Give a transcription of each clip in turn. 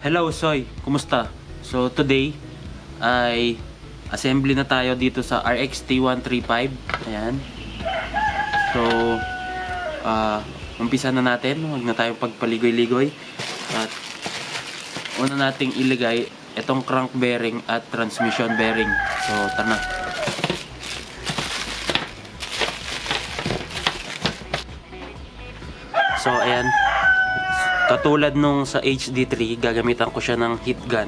Hello Soy, kumusta? So today ay assembly na tayo dito sa RXT135. Ayan. So umpisa na natin, huwag na tayong pagpaligoy-ligoy. At una nating ilagay itong crank bearing at transmission bearing. So tara na. So ayan, katulad nung sa HD3, gagamitan ko siya ng heat gun.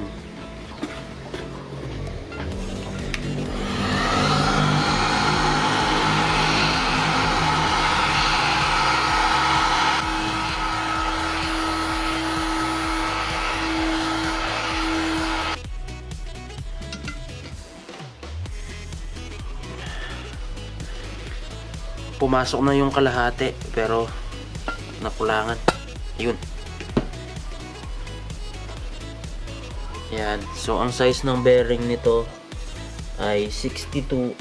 Pumasok na yung kalahati pero nakulangan. Yun. Yan. So ang size ng bearing nito ay 6205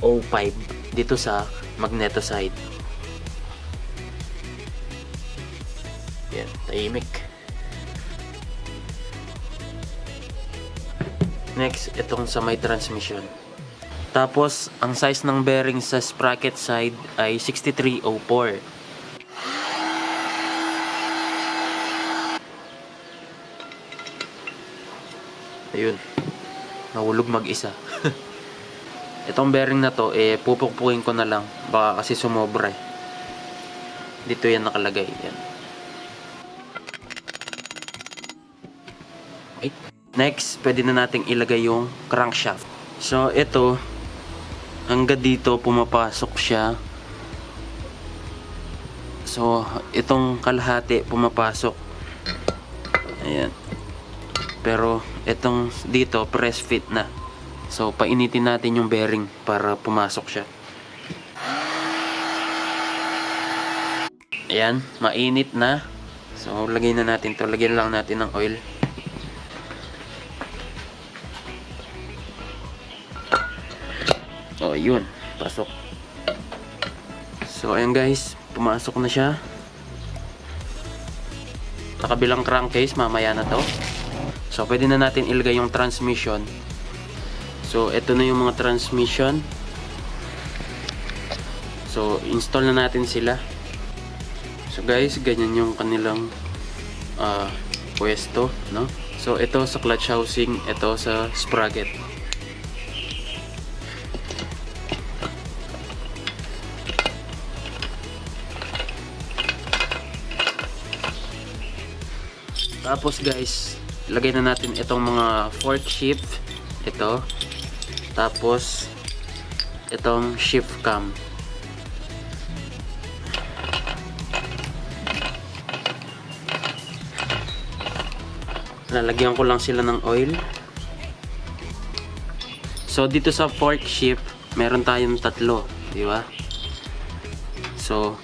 dito sa magneto side. Yan, tahimik. Next, itong sa may transmission. Tapos, ang size ng bearing sa sprocket side ay 6304. Ayun. Nahulog mag-isa. Itong bearing na to, pupukpukin ko na lang. Baka kasi sumobra eh. Dito yan nakalagay. Yan. Okay. Next, pwede na nating ilagay yung crankshaft. So, ito, hanggang dito pumapasok siya. So, itong kalahati pumapasok. Ayan. Pero itong dito press fit na. So painitin natin yung bearing para pumasok siya. Ayan, mainit na. So lagay na natin to. Lagyan lang natin ng oil. Oh, yun. Pasok. So ayan guys, pumasok na siya. Nakabilang crankcase, mamaya na to. So, pwede na natin ilagay yung transmission. So, ito na yung mga transmission. So, install na natin sila. So, guys, ganyan yung kanilang pwesto, no? So, ito sa clutch housing, ito sa sprocket. Tapos, guys, lagay na natin itong mga fork shift, ito, tapos itong shift cam. Lalagyan ko lang sila ng oil. So dito sa fork shift meron tayong tatlo, di ba? So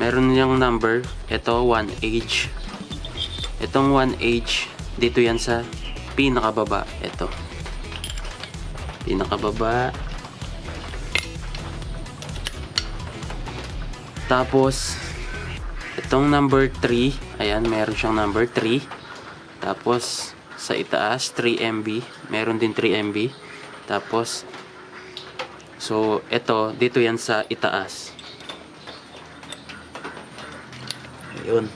meron yung number, ito 1H. Itong 1H dito yan sa pinakababa. Ito. Pinakababa. Tapos, itong number 3. Ayan, meron siyang number 3. Tapos, sa itaas, 3MB. Meron din 3MB. Tapos, so, ito, dito yan sa itaas. Ayun.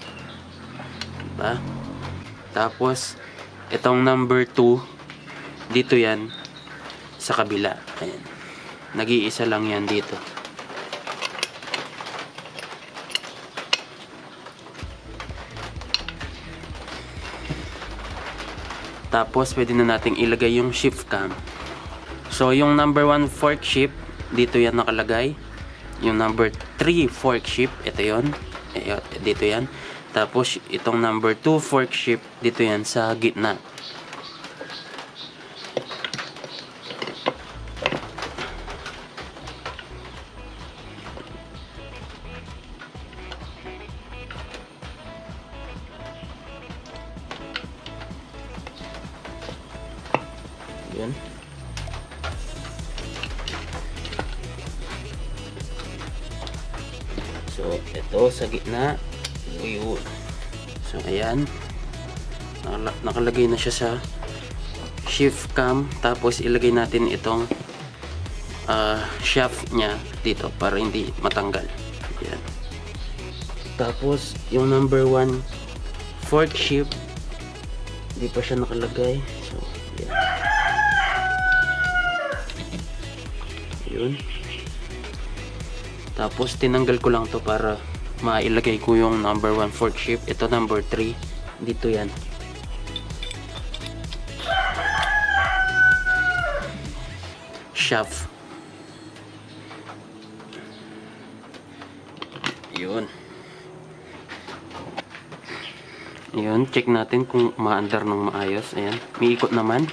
Diba? Tapos, itong number 2, dito yan, sa kabila. Ayan. Nag-iisa lang yan dito. Tapos, pwede na nating ilagay yung shift cam. So, yung number 1 fork shift, dito yan nakalagay. Yung number 3 fork shift, ito yon, dito yan. Tapos, itong number 2 fork shift, dito yan sa gitna. Yan. So, ito sa gitna. Uyun. So, ayan. Nakalagay na siya sa shift cam. Tapos ilagay natin itong shaft nya dito para hindi matanggal. Yan. Tapos yung number 1 fork shift, hindi pa siya nakalagay. So yan. Yun. Tapos tinanggal ko lang to para mailagay ko yung number 1 fork shift. Ito number 3 dito yan. Shaft. Yun. Yun, check natin kung maandar ng maayos. Ayan, may ikot naman.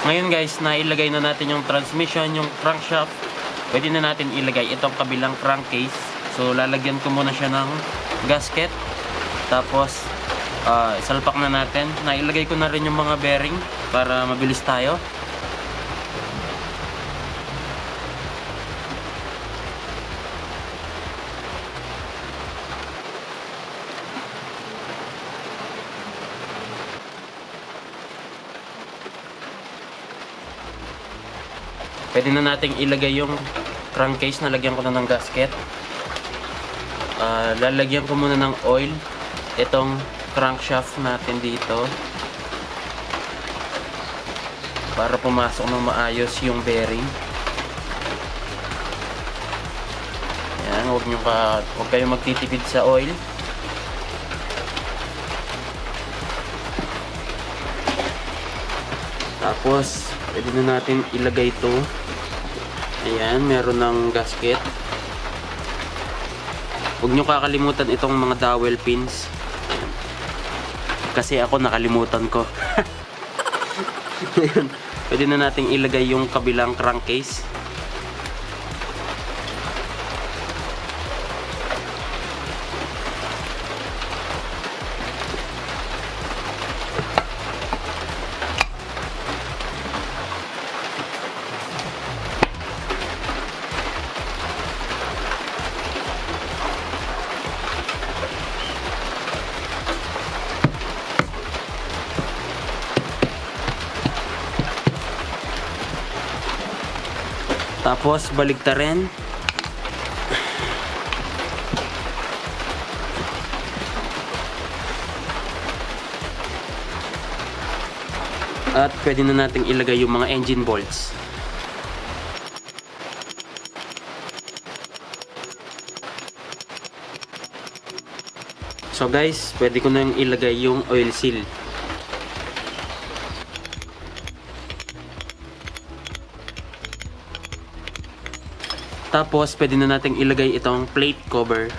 Ngayon guys, nailagay na natin yung transmission, yung crankshaft. Pwede na natin ilagay itong kabilang crankcase. So lalagyan ko muna siya ng gasket. Tapos salpak na natin. Nailagay ko na rin yung mga bearing para mabilis tayo. Pwede na nating ilagay yung crankcase. Nalagyan ko na ng gasket. Lalagyan ko muna ng oil itong crankshaft natin dito para pumasok ng maayos yung bearing. Yan, huwag kayong magtitipid sa oil. Tapos pwede na natin ilagay ito. Ayan, meron ng gasket. Huwag nyo kakalimutan itong mga dowel pins. Ayan. Kasi ako nakalimutan ko. Ayan. Pwede na natin ilagay yung kabilang crankcase. Tapos baligtarin. At pwede na nating ilagay yung mga engine bolts. So guys, pwede ko nang ilagay yung oil seal. Tapos, pwede na natin ilagay itong plate cover.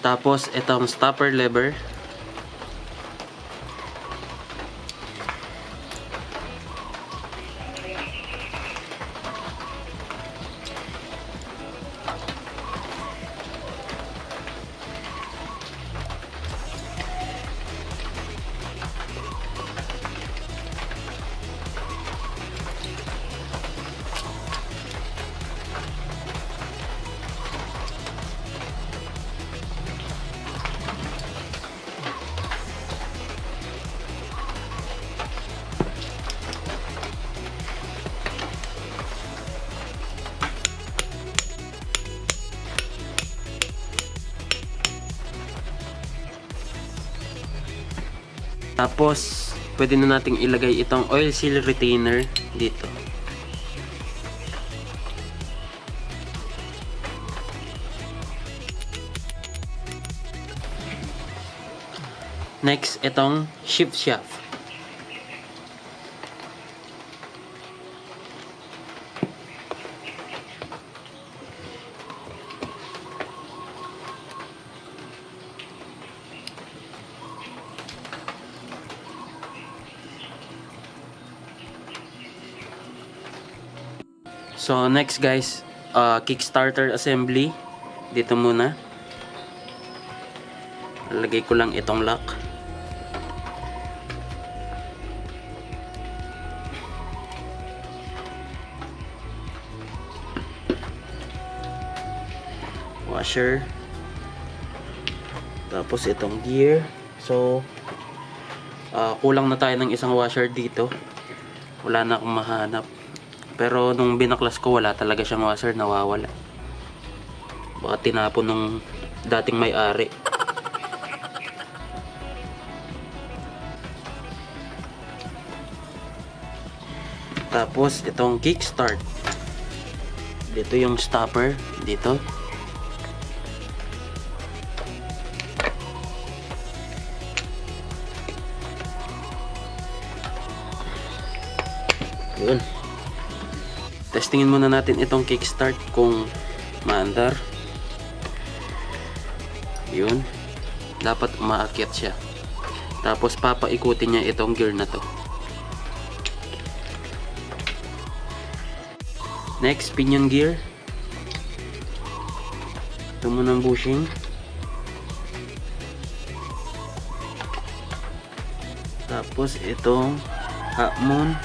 Tapos, itong stopper lever. Tapos, pwede na nating ilagay itong oil seal retainer dito. Next, itong shift shaft. So next guys, kickstarter assembly. Dito muna. Lagay ko lang itong lock. washer. Tapos itong gear. So kulang na tayo ng isang washer dito. Wala na akong mahanap. Pero nung binaklas ko, wala talaga siyang washer, nawawala. Baka tinapon nung dating may-ari. Tapos itong kickstart. Dito yung stopper dito. Yun. Testingin muna natin itong kickstart kung maandar. Yun. Dapat umaakyat siya. Tapos papaikutin niya itong gear na to. Next, pinion gear. Ito muna ang bushing. Tapos itong hamon.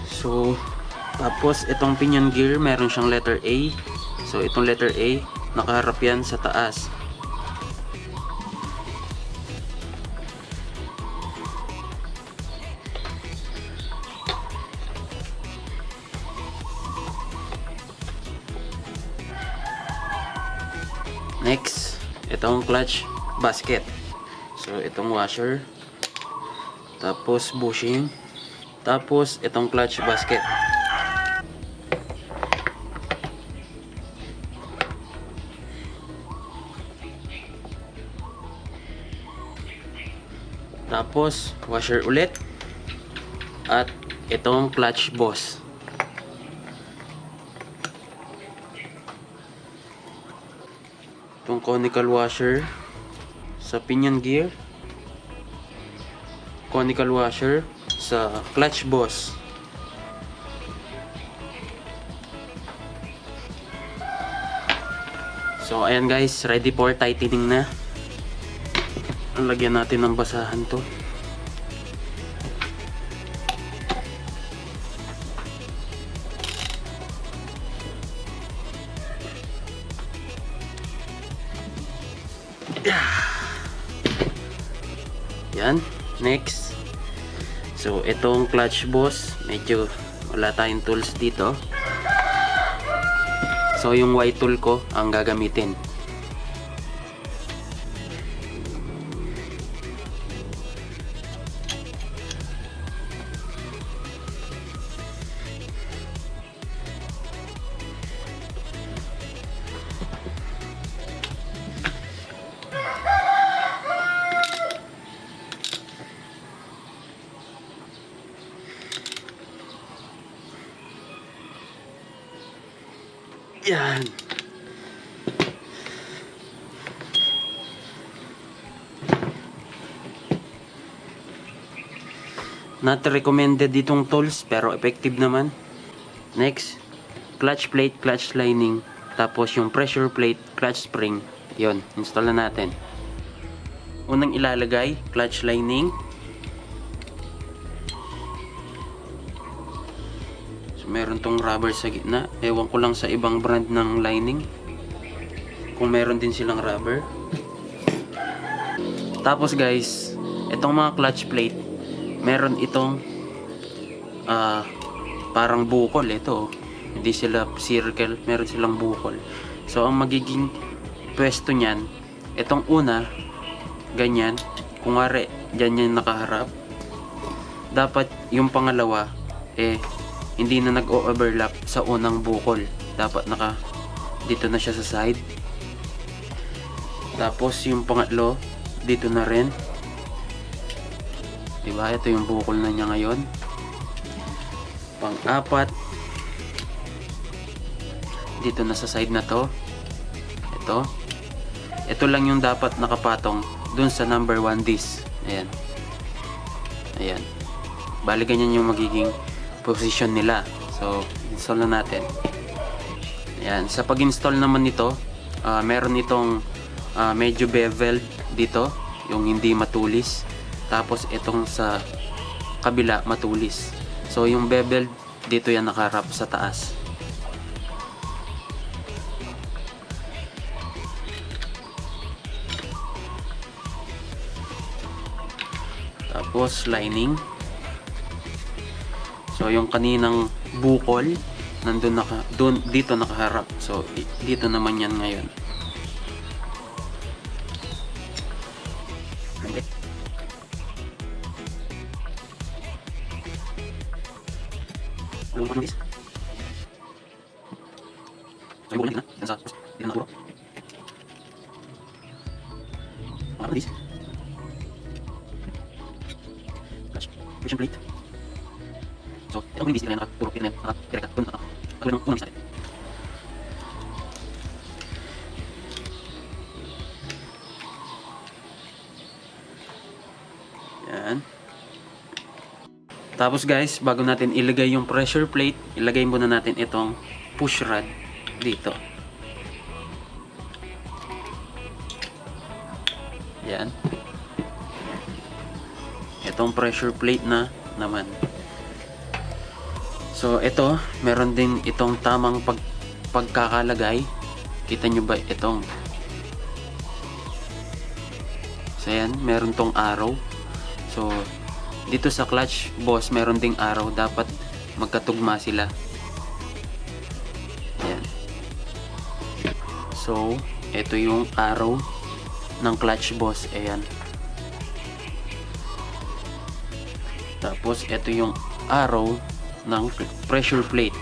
So, tapos itong pinion gear, meron siyang letter A. So, itong letter A, nakaharap yan sa taas. Next, itong clutch basket. So, itong washer. Tapos, bushing. Tapos, itong clutch basket. Tapos, washer ulit. At itong clutch boss. Itong conical washer sa pinion gear, conical washer sa clutch boss. So ayan guys, ready for tightening na. Lagyan natin ng basahan to. Yan, next. So itong clutch boss, medyo wala tayong tools dito. So yung Y tool ko ang gagamitin. Yan. Not recommended ditong tools pero effective naman. Next, clutch plate, clutch lining, tapos yung pressure plate, clutch spring. Yon, install na natin. Unang ilalagay, clutch lining. Meron tong rubber sa gitna. Ewan ko lang sa ibang brand ng lining kung meron din silang rubber. Tapos guys, itong mga clutch plate, meron itong parang bukol. Ito, hindi sila circle, meron silang bukol. So ang magiging pwesto nyan, itong una ganyan, kung wari dyan yan nakaharap. Dapat yung pangalawa hindi na nag-overlap sa unang bukol. Dapat dito na siya sa side. Tapos yung pangatlo, dito na rin. Diba? Ito yung bukol na niya ngayon. Pang-apat, dito na sa side na to. Ito lang yung dapat nakapatong dun sa number 1 disc. Ayan. Ayan. Bali ganyan yung magiging position nila. So, install na natin. Ayan. Sa pag-install naman nito, meron itong medyo beveled dito, yung hindi matulis. tapos itong sa kabila matulis. So yung bevel dito yan nakaharap sa taas. Tapos lining. So yung kaninang bukol nandun dito nakaharap. So dito naman yan ngayon. Yung ano this? So yung bukol dito na. Yan sa dito na turo. Ano this? Friction plate. So, ito ang nilibis nila nakaturo, direkta, unang isa. Yan. Tapos guys, bago natin ilagay yung pressure plate, ilagay muna natin itong push rod dito. Yan. Itong pressure plate na naman. So ito, meron din itong tamang pagkakalagay. Kita nyo ba itong? So yan, meron tong arrow. So dito sa clutch boss, meron ding arrow. Dapat magkatugma sila. Yan. So ito yung arrow ng clutch boss. Ayan. Tapos ito yung arrow ng pressure plate.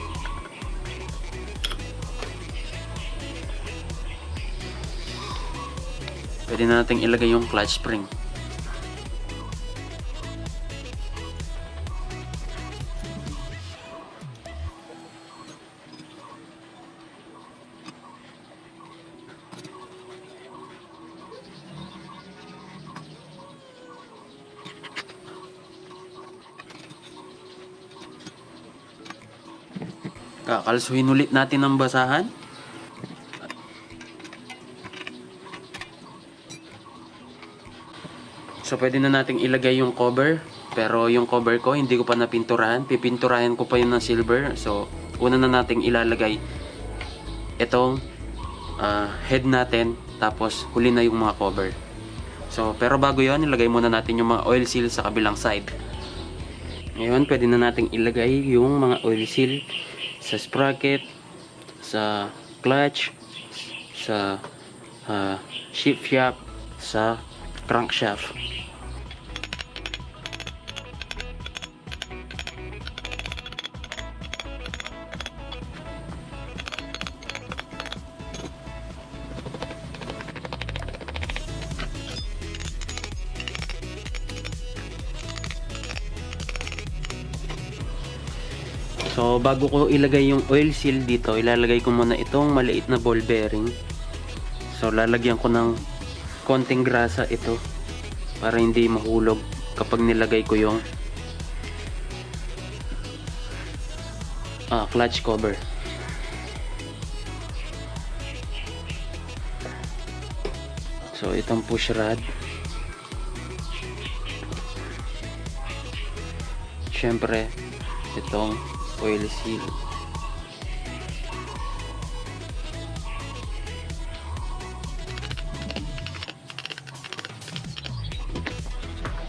Pwede na natin ilagay yung clutch spring. Kakalsuhin ulit natin ng basahan. So pwede na nating ilagay yung cover. Pero yung cover ko hindi ko pa napinturahan. Pipinturahan ko pa yun ng silver. So una na nating ilalagay itong head natin. Tapos huli na yung mga cover. So pero bago yon, ilagay muna natin yung mga oil seal sa kabilang side. Ngayon pwede na nating ilagay yung mga oil seal sa sprocket, sa clutch, sa shift shaft, sa crankshaft. So bago ko ilagay yung oil seal dito, ilalagay ko muna itong maliit na ball bearing. So lalagyan ko ng konting grasa ito para hindi mahulog kapag nilagay ko yung clutch cover. So itong push rod. Syempre itong oil seal.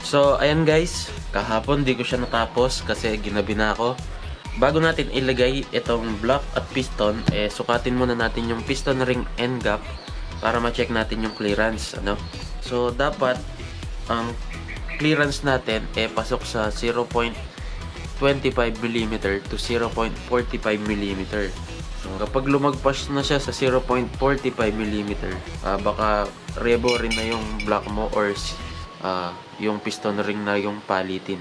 So ayan guys, kahapon di ko siya natapos kasi ginabi na ako. Bago natin ilagay itong block at piston, sukatin muna natin yung piston ring end gap para ma-check natin yung clearance, ano? So dapat ang clearance natin pasok sa 0.25 mm to 0.45 mm. So kapag lumagpas na siya sa 0.45 mm, baka rebo rin na yung block mo or yung piston ring na yung palitin.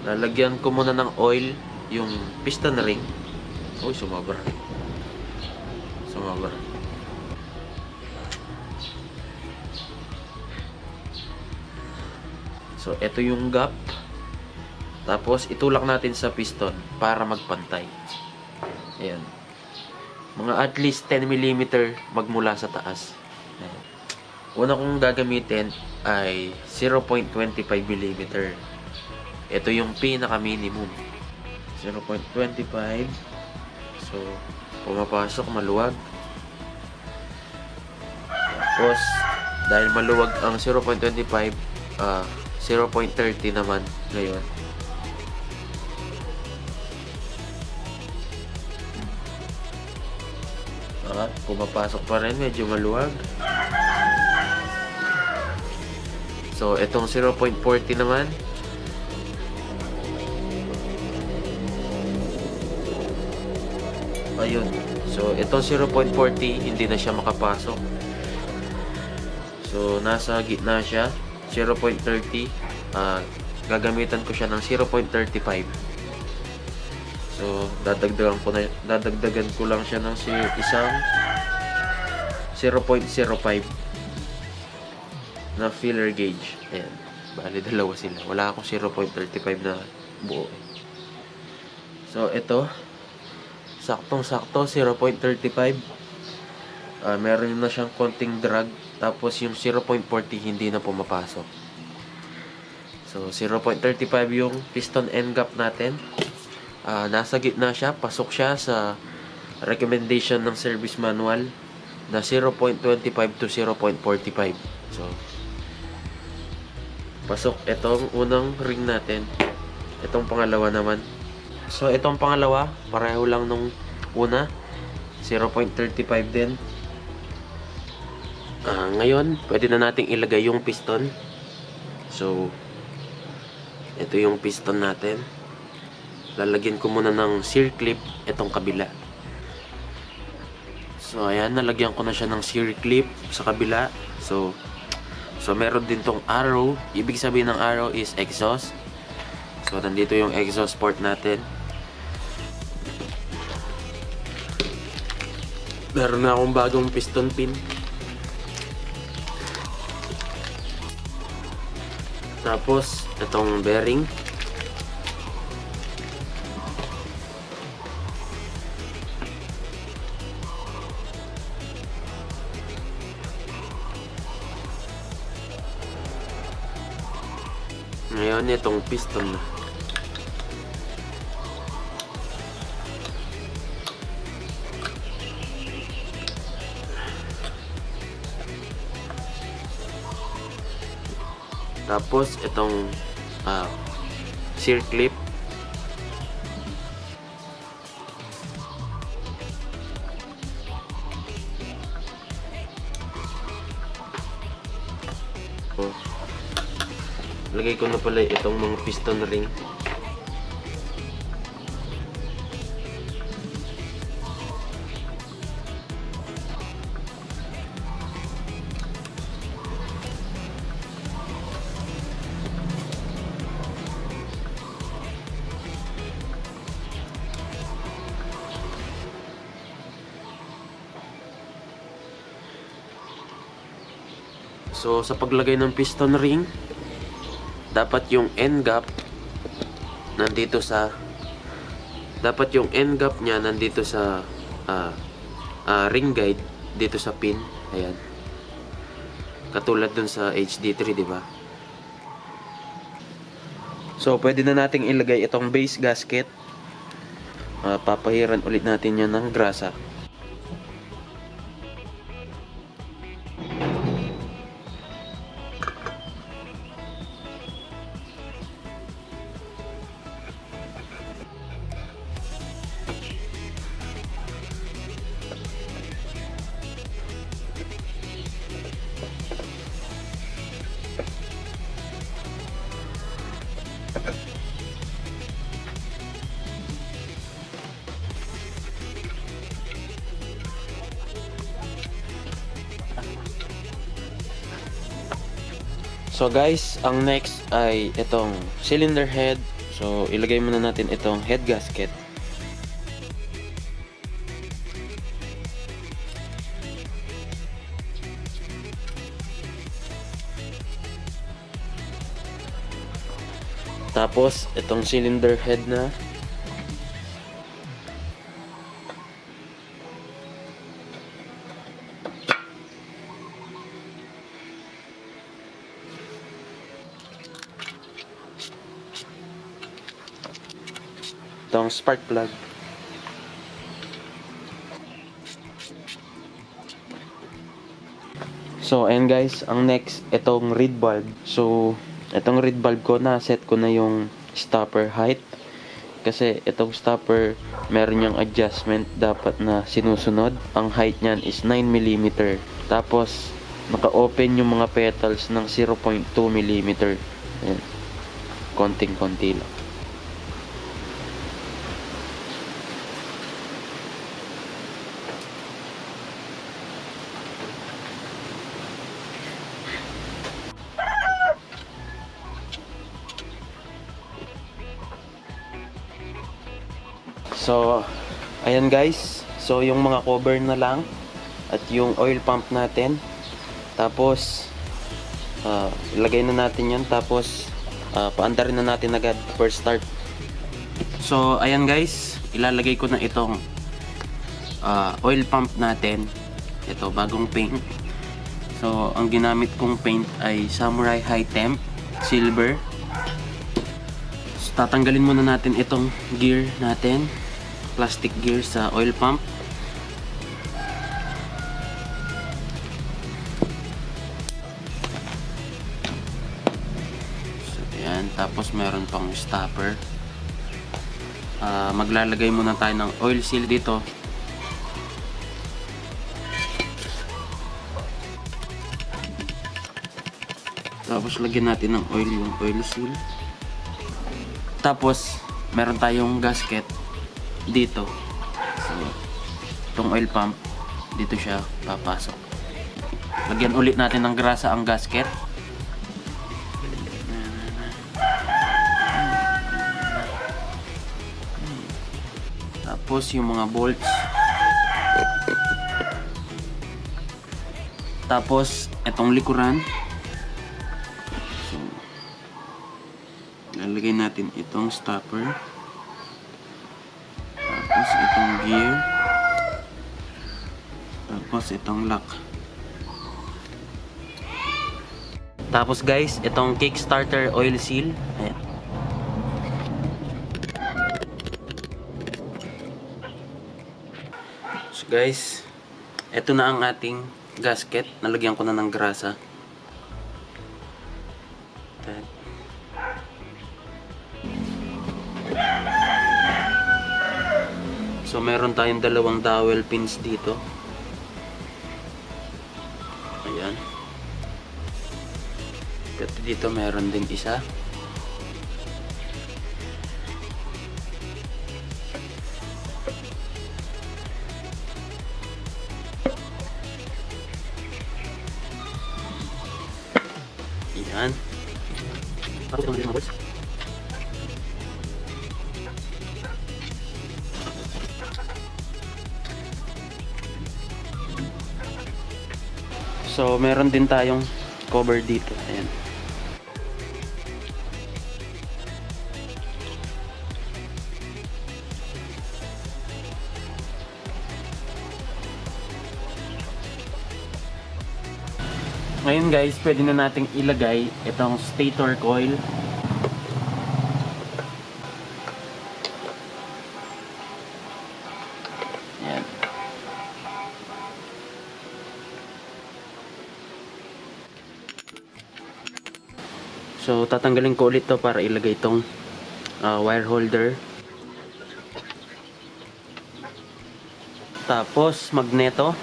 Lalagyan ko muna ng oil yung piston ring. Uy, sumabra. So ito yung gap. Tapos itulak natin sa piston para magpantay. Ayan. Mga at least 10 mm magmula sa taas. Ayan. Una kong gagamitin ay 0.25 mm. Ito yung pinaka minimum. 0.25. So, pumapasok maluwag. Tapos, dahil maluwag ang 0.25, 0.30 naman ngayon. Pumapasok pa rin, medyo maluwag. So, itong 0.40 naman. Ayun. So, itong 0.40, hindi na siya makapasok. So, nasa gitna siya. 0.30. Gagamitan ko siya ng 0.35. So, dadagdagan ko lang siya ng isang 0.05 na filler gauge. Ayan. Bali, dalawa sila. Wala akong 0.35 na buo. So, ito. Saktong-sakto, 0.35. Meron na siyang konting drag. Tapos, yung 0.40 hindi na pumapasok. So, 0.35 yung piston end gap natin. Nasa gitna siya. Pasok siya sa recommendation ng service manual na 0.25 to 0.45. So, pasok itong unang ring natin. Itong pangalawa naman. So, itong pangalawa, pareho lang nung una. 0.35 din. Ngayon, pwede na nating ilagay yung piston. So, ito yung piston natin. Lalagyan ko muna ng circlip itong kabila. So, ayan, nalagyan ko na siya ng circlip sa kabila. So, meron din tong arrow. Ibig sabihin ng arrow is exhaust. So, nandito yung exhaust port natin. Meron na akong bagong piston pin. Tapos, itong bearing. Ngayon, itong piston na. Tapos, itong circlip. Lagay ko na pala itong mga piston ring. So, sa paglagay ng piston ring, dapat yung end gap nandito sa ring guide dito sa pin. Ayan. Katulad dun sa HD3, di ba? So, pwede na nating ilagay itong base gasket. Papahiran ulit natin yan ng grasa. So guys, ang next ay itong cylinder head. So ilagay muna natin itong head gasket. Tapos itong cylinder head na. itong spark plug. So ayan guys, ang next itong reed bulb. So itong reed bulb ko, na set ko na yung stopper height. Kasi itong stopper, meron niyang adjustment dapat na sinusunod. Ang height niyan is 9mm. Tapos, naka-open yung mga petals ng 0.2mm. Ayan. Konting-konti lang. So, ayan guys. So, yung mga cover na lang at yung oil pump natin. Tapos, ilagay na natin yan. Tapos, paandarin na natin agad for start. So, ayan guys. Ilalagay ko na itong oil pump natin. Ito, bagong paint. So, ang ginamit kong paint ay Samurai High Temp Silver. So, tatanggalin muna natin itong gear natin. Plastic gear sa oil pump. So ayan, tapos meron pang stopper. Maglalagay muna tayo ng oil seal dito. Tapos lagyan natin ng oil yung oil seal. Tapos meron tayong gasket dito. So itong oil pump, dito siya papasok. Lagyan ulit natin ng grasa ang gasket. Tapos yung mga bolts. Tapos itong likuran. So lalagay natin itong stopper. Tapos itong gear. Tapos itong lock. Tapos guys, itong Kickstarter oil seal. Ayan. So guys, ito na ang ating gasket. Nalagyan ko na ng grasa. Ayan. So meron tayong dalawang dowel pins dito. Ayan. At dito meron din isa. Ayan. Tapos ito mga bolts. So, meron din tayong cover dito. Ayan. Ngayon guys, pwede na nating ilagay itong stator coil. Ayan. So, tatanggalin ko ulit to para ilagay itong wire holder. Tapos, magneto.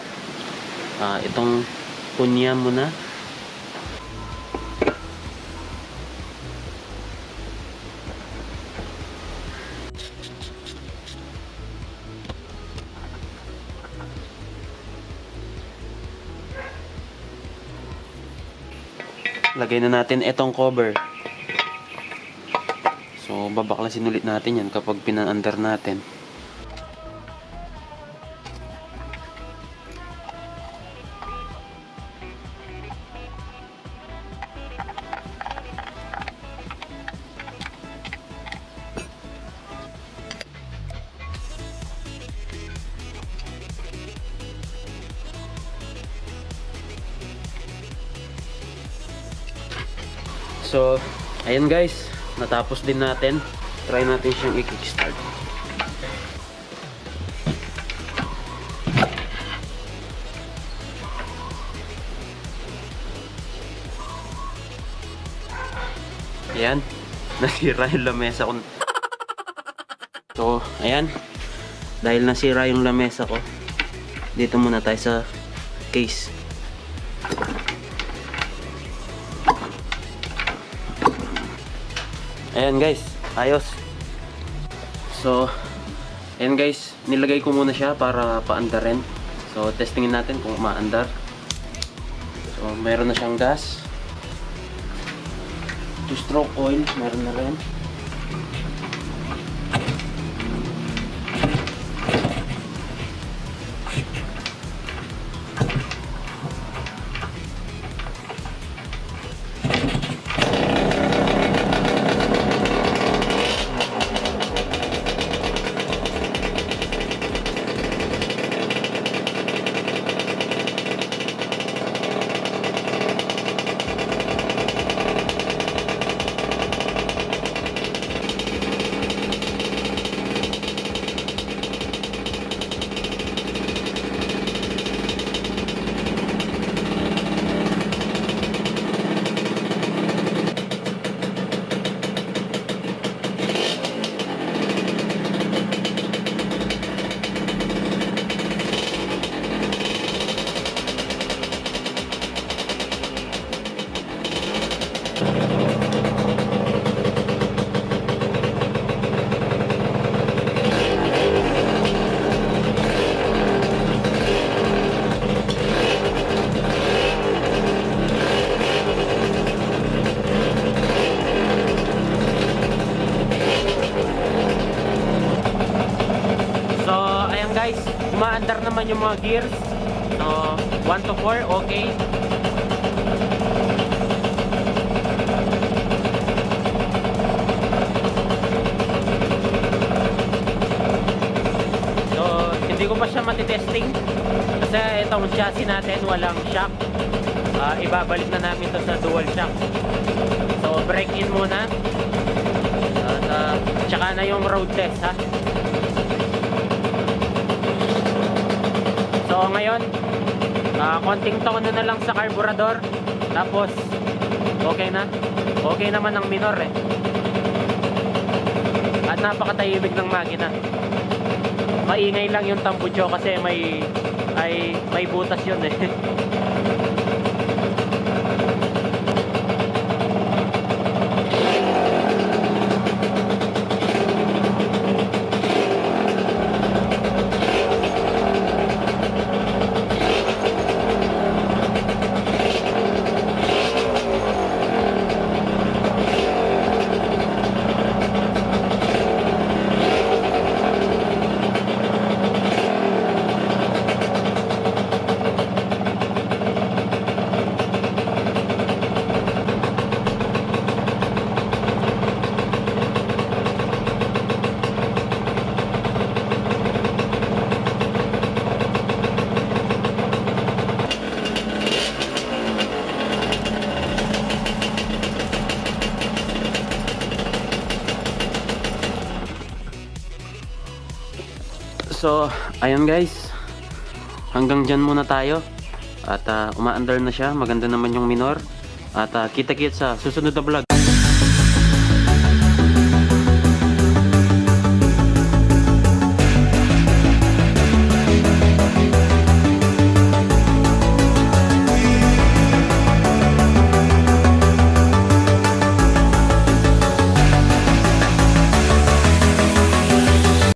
Itong punya muna. Lagay na natin itong cover. So, babaklasin ulit natin yan kapag pina-under natin. So, ayan guys, natapos din natin. Try natin siyang i-kickstart. Ayan, nasira yung lamesa ko. So, ayan. Dahil nasira yung lamesa ko, dito muna tayo sa case. Ayan guys, ayos. So, ayan guys, nilagay ko muna siya para paandarin. So, testingin natin kung maandar. So, meron na siyang gas. 2-stroke oil, meron na rin. Guys, umaandar naman yung mga gears. So, 1 to 4, okay. So, hindi ko pa siya matitesting kasi itong chassis natin walang shock. Ibabalik na namin to sa dual shock. So, break in muna. Tsaka na yung road test, ha. So ngayon, konting tono na lang sa carburetor. Tapos okay na. Okay naman ang minor eh. At napakatahimik ng makina. Maingay lang yung tambucho kasi may butas yun eh. So, ayun guys. Hanggang dyan muna tayo. At umaandar na siya. Maganda naman yung minor. At kita-kits sa susunod na vlog.